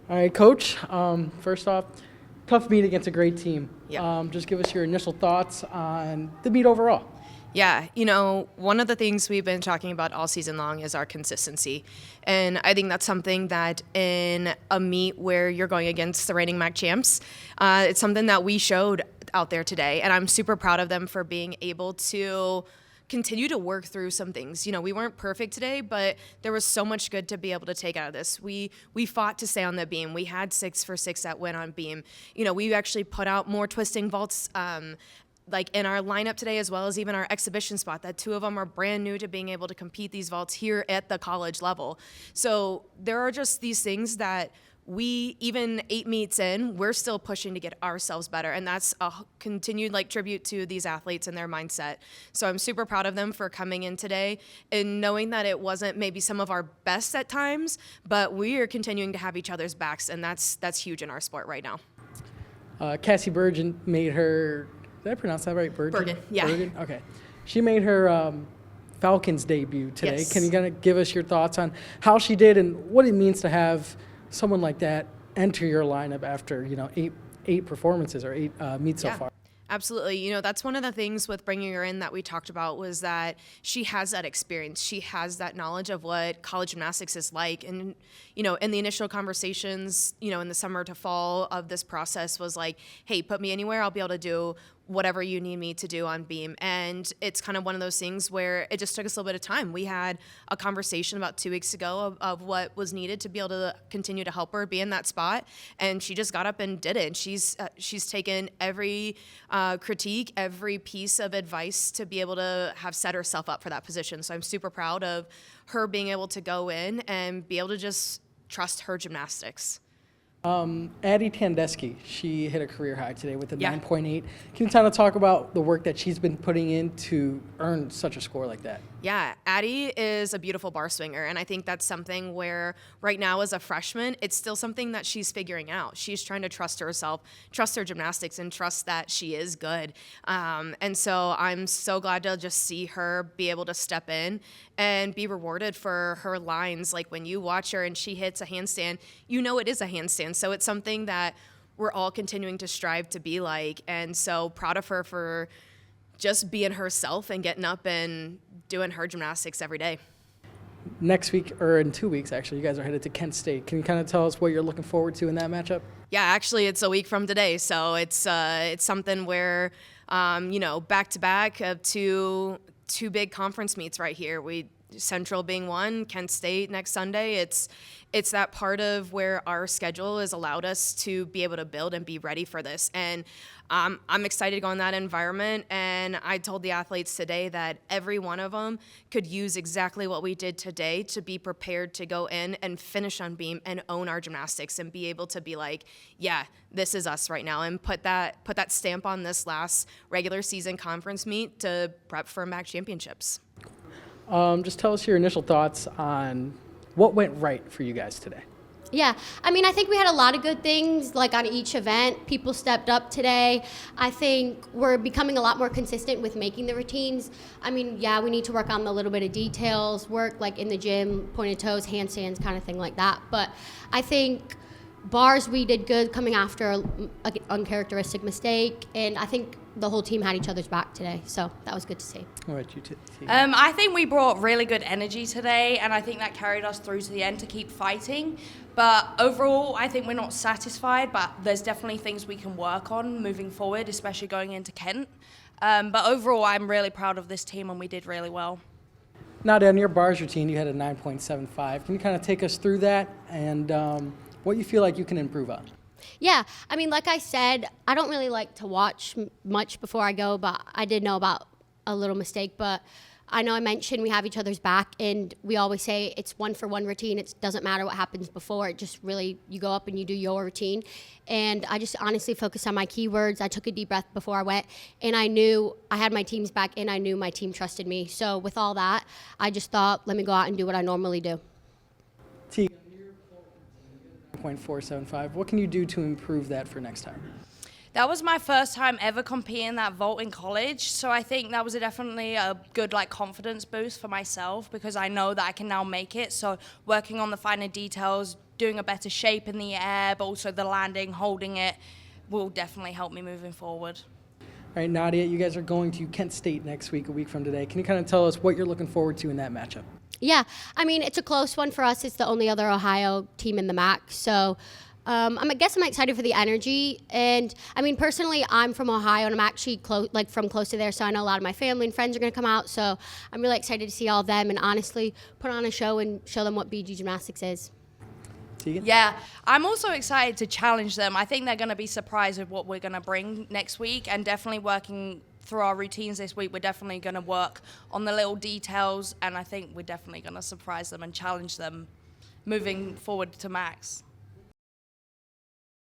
All right, Coach. First off, tough meet against a great team. Yeah. Just give us your initial thoughts on the meet overall. Yeah, one of the things we've been talking about all season long is our consistency. And I think that's something that in a meet where you're going against the reigning MAC champs, it's something that we showed out there today. And I'm super proud of them for being able to continue to work through some things. We weren't perfect today, but there was so much good to be able to take out of this. We fought to stay on the beam. We had 6 for 6 that went on beam. We actually put out more twisting vaults like in our lineup today, as well as even our exhibition spot, that 2 of them are brand new to being able to compete these vaults here at the college level. So there are just these things that we, even 8 meets in, we're still pushing to get ourselves better. And that's a continued tribute to these athletes and their mindset. So I'm super proud of them for coming in today and knowing that it wasn't maybe some of our best at times, but we are continuing to have each other's backs. And that's huge in our sport right now. Cassie Bergen made her, did I pronounce that right? Bergen, yeah. Bergen? Okay. She made her Falcons debut today. Yes. Can you kind of give us your thoughts on how she did and what it means to have someone like that enter your lineup after, eight performances or 8 meets so far? Absolutely. That's one of the things with bringing her in that we talked about was that she has that experience. She has that knowledge of what college gymnastics is like. And, in the initial conversations, in the summer to fall of this process was like, hey, put me anywhere. I'll be able to do whatever you need me to do on beam. And it's kind of one of those things where it just took us a little bit of time. We had a conversation about 2 weeks ago of what was needed to be able to continue to help her be in that spot. And she just got up and did it. She's taken every critique, every piece of advice to be able to have set herself up for that position. So I'm super proud of her being able to go in and be able to just trust her gymnastics. Addie Tandeschi, she hit a career high today with a Yeah. 9.8. Can you kind of talk about the work that she's been putting in to earn such a score like that? Yeah, Addie is a beautiful bar swinger, and I think that's something where right now as a freshman, it's still something that she's figuring out. She's trying to trust herself, trust her gymnastics, and trust that she is good. And so I'm so glad to just see her be able to step in and be rewarded for her lines. Like when you watch her and she hits a handstand, it is a handstand. So it's something that we're all continuing to strive to be like, and so proud of her for just being herself and getting up and doing her gymnastics every day. Next week, or in 2 weeks, actually, you guys are headed to Kent State. Can you kind of tell us what you're looking forward to in that matchup? Yeah, actually, it's a week from today, so it's something where, back to back of two big conference meets right here. Central being one, Kent State next Sunday. It's that part of where our schedule has allowed us to be able to build and be ready for this. And I'm excited to go in that environment. And I told the athletes today that every one of them could use exactly what we did today to be prepared to go in and finish on beam and own our gymnastics and be able to be like, yeah, this is us right now, and put that stamp on this last regular season conference meet to prep for MAC championships. Just tell us your initial thoughts on what went right for you guys today. Yeah, I think we had a lot of good things, on each event. People stepped up today. I think we're becoming a lot more consistent with making the routines. We need to work on the little bit of details, work in the gym, pointed toes, handstands, kind of thing like that. But I think bars, we did good coming after an uncharacteristic mistake, and I think the whole team had each other's back today, so that was good to see. All right, you too. I think we brought really good energy today, and I think that carried us through to the end to keep fighting. But overall, I think we're not satisfied, but there's definitely things we can work on moving forward, especially going into Kent. But overall, I'm really proud of this team, and we did really well. Nadia, on your bars routine, you had a 9.75. Can you kind of take us through that and what you feel like you can improve on? Yeah, like I said, I don't really like to watch much before I go, but I did know about a little mistake. But I know I mentioned we have each other's back, and we always say it's 1-for-1 routine. It doesn't matter what happens before. It just really, you go up and you do your routine. And I just honestly focused on my keywords. I took a deep breath before I went, and I knew I had my team's back, and I knew my team trusted me. So with all that, I just thought, let me go out and do what I normally do. Teegan, 9.475. What can you do to improve that for next time? That was my first time ever competing that vault in college, so I think that was definitely a good confidence boost for myself because I know that I can now make it. So working on the finer details, doing a better shape in the air, but also the landing, holding it, will definitely help me moving forward. All right, Nadia, you guys are going to Kent State next week, a week from today. Can you kind of tell us what you're looking forward to in that matchup? Yeah, I mean, it's a close one for us. It's the only other Ohio team in the MAC. So I guess I'm excited for the energy. And I mean, personally, I'm from Ohio and I'm actually from close to there. So I know a lot of my family and friends are going to come out. So I'm really excited to see all of them and honestly put on a show and show them what BG Gymnastics is. Teegan? Yeah, I'm also excited to challenge them. I think they're going to be surprised with what we're going to bring next week, and definitely working through our routines this week, we're definitely going to work on the little details, and I think we're definitely going to surprise them and challenge them moving forward to max.